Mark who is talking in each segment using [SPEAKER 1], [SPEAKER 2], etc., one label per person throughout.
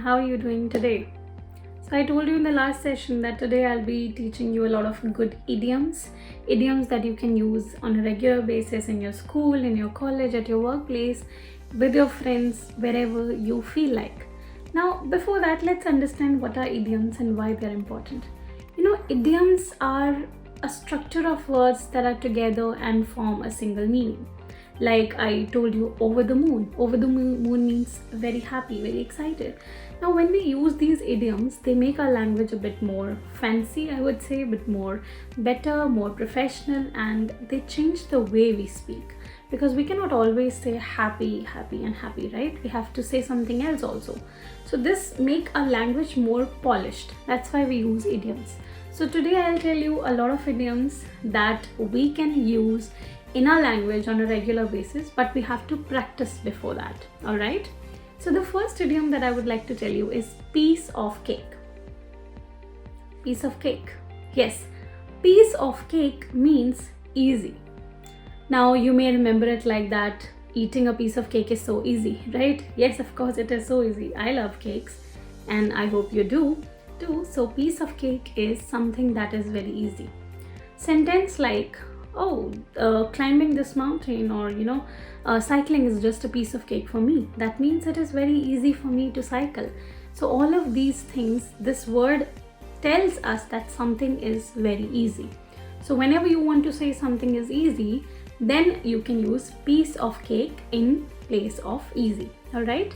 [SPEAKER 1] how are you doing today? So I told you in the last session that today I'll be teaching you a lot of good idioms that you can use on a regular basis in your school, in your college, at your workplace, with your friends, wherever you feel like. Now, before that, let's understand what are idioms and why they're important. Idioms are a structure of words that are together and form a single meaning. Like I told you, over the moon. Over the moon means very happy, very excited. Now, when we use these idioms, they make our language a bit more fancy, I would say, a bit more better, more professional, and they change the way we speak. Because we cannot always say happy, happy, and happy, right? We have to say something else also. So this make our language more polished. That's why we use idioms. So today I'll tell you a lot of idioms that we can use in our language on a regular basis, but we have to practice before that. All right. So the first idiom that I would like to tell you is piece of cake. Piece of cake. Yes, piece of cake means easy. Now you may remember it like that. Eating a piece of cake is so easy, right? Yes, of course it is so easy. I love cakes and I hope you do too. So piece of cake is something that is very easy. Sentence like, climbing this mountain, or cycling is just a piece of cake for me. That means it is very easy for me to cycle. So all of these things, this word tells us that something is very easy. So whenever you want to say something is easy, then you can use piece of cake in place of easy. All right.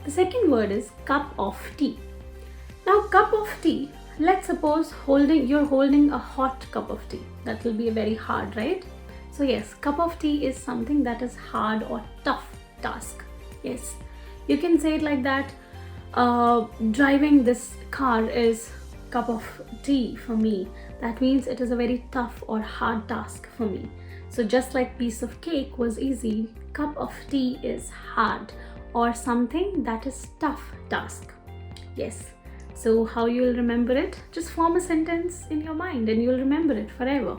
[SPEAKER 1] The second word is cup of tea. Now, cup of tea, let's suppose you're holding a hot cup of tea. That will be very hard, right? So yes, cup of tea is something that is hard or tough task. Yes, you can say it like that. Driving this car is cup of tea for me. That means it is a very tough or hard task for me. So just like piece of cake was easy, cup of tea is hard or something that is tough task. Yes. So how you'll remember it? Just form a sentence in your mind and you'll remember it forever.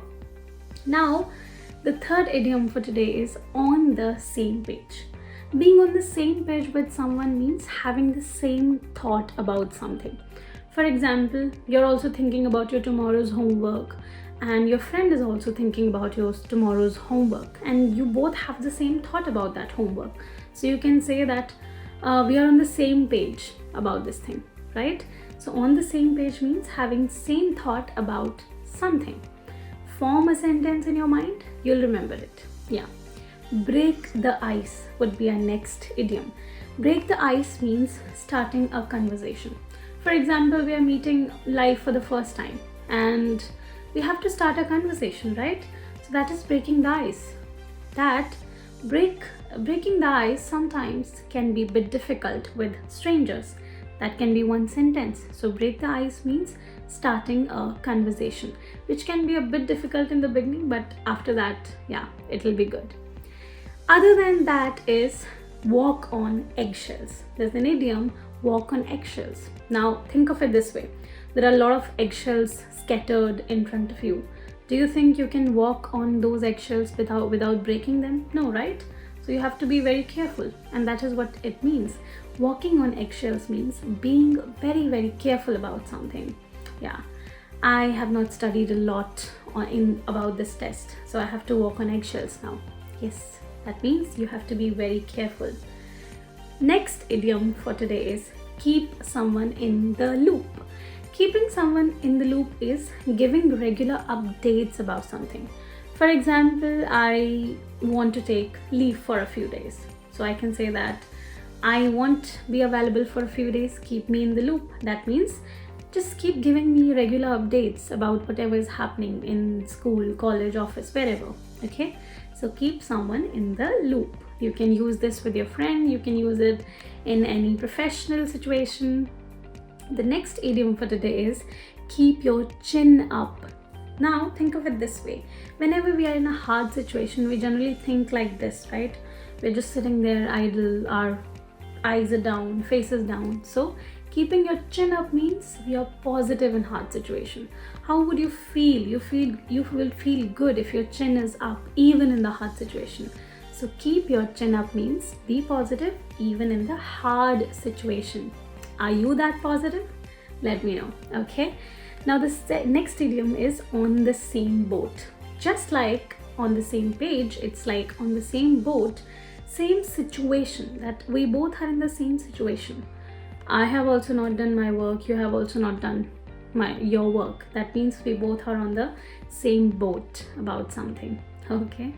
[SPEAKER 1] Now, the third idiom for today is on the same page. Being on the same page with someone means having the same thought about something. For example, you're also thinking about your tomorrow's homework and your friend is also thinking about your tomorrow's homework, and you both have the same thought about that homework. So you can say that we are on the same page about this thing, right? So on the same page means having same thought about something. Form a sentence in your mind, you'll remember it. Yeah. Break the ice would be our next idiom. Break the ice means starting a conversation. For example, we are meeting live for the first time and we have to start a conversation, right? So that is breaking the ice. Breaking the ice sometimes can be a bit difficult with strangers. That can be one sentence. So break the ice means starting a conversation, which can be a bit difficult in the beginning, but after that, yeah, it'll be good. Other than that is walk on eggshells. There's an idiom, walk on eggshells. Now think of it this way. There are a lot of eggshells scattered in front of you. Do you think you can walk on those eggshells without breaking them? No, right? So you have to be very careful, and that is what it means. Walking on eggshells means being very, very careful about something. Yeah, I have not studied a lot about this test, so I have to walk on eggshells now. Yes, that means you have to be very careful. Next idiom for today is keep someone in the loop. Keeping someone in the loop is giving regular updates about something. For example, I want to take leave for a few days. So I can say that I won't be available for a few days, keep me in the loop. That means just keep giving me regular updates about whatever is happening in school, college, office, wherever. Okay, so keep someone in the loop. You can use this with your friend, you can use it in any professional situation. The next idiom for today is keep your chin up. Now think of it this way. Whenever we are in a hard situation, we generally think like this, right? We're just sitting there idle, our eyes are down, faces down. So keeping your chin up means you're positive in hard situation. How would you feel? You will feel good if your chin is up even in the hard situation. So keep your chin up means be positive even in the hard situation. Are you that positive? Let me know. Okay, now the next idiom is on the same boat. Just like on the same page, it's like on the same boat, same situation, that we both are in the same situation. I have also not done my work, you have also not done your work. That means we both are on the same boat about something. Okay,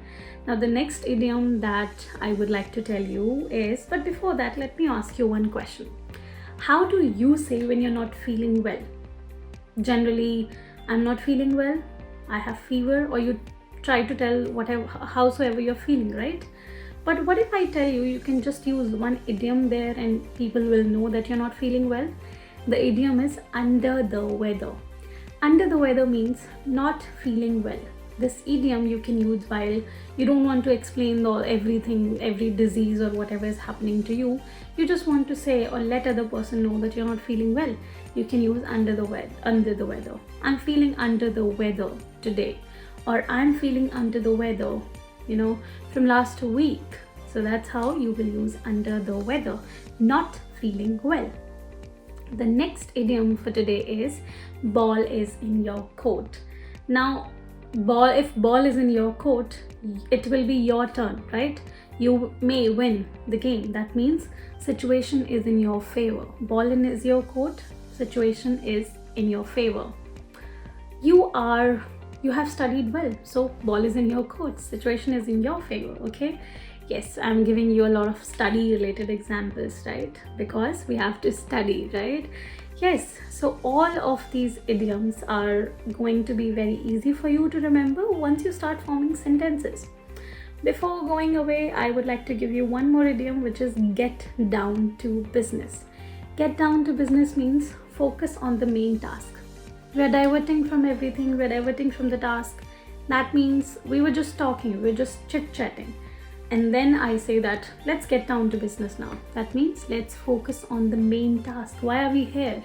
[SPEAKER 1] now the next idiom that I would like to tell you is, but before that, let me ask you one question. How do you say when you're not feeling well? Generally, I'm not feeling well, I have fever, or you try to tell whatever, howsoever you're feeling, right? But what if I tell you, you can just use one idiom there and people will know that you're not feeling well? The idiom is under the weather. Under the weather means not feeling well. This idiom you can use while you don't want to explain everything, every disease or whatever is happening to you. You just want to say or let other person know that you're not feeling well. You can use under the weather. I'm feeling under the weather today, or I'm feeling under the weather, from last week. So that's how you will use under the weather, not feeling well. The next idiom for today is ball is in your court. Now, if ball is in your court, it will be your turn, right? You may win the game. That means situation is in your favor. Ball is your court, situation is in your favor. You have studied well, so ball is in your court, situation is in your favor. Okay, yes, I'm giving you a lot of study related examples, right? Because we have to study, right? Yes, so all of these idioms are going to be very easy for you to remember once you start forming sentences. Before going away, I would like to give you one more idiom, which is get down to business. Get down to business means focus on the main task. We're diverting from everything, we're diverting from the task. That means we were just talking, we're just chit-chatting. And then I say that let's get down to business now. That means let's focus on the main task. Why are we here?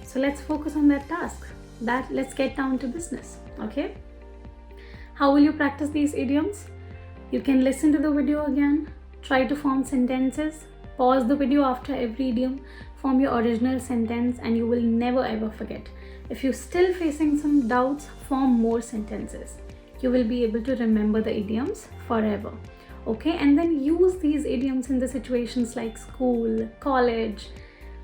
[SPEAKER 1] So let's focus on that task. Let's get down to business. Okay? How will you practice these idioms? You can listen to the video again, try to form sentences, pause the video after every idiom, form your original sentence, and you will never ever forget. If you're still facing some doubts, form more sentences. You will be able to remember the idioms forever. Okay, and then use these idioms in the situations like school, college,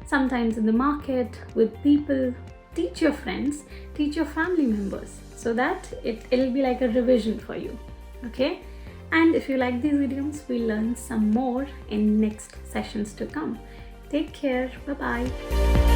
[SPEAKER 1] sometimes in the market, with people. Teach your friends, teach your family members, so that it'll be like a revision for you. Okay, and if you like these idioms, we'll learn some more in next sessions to come. Take care. Bye bye.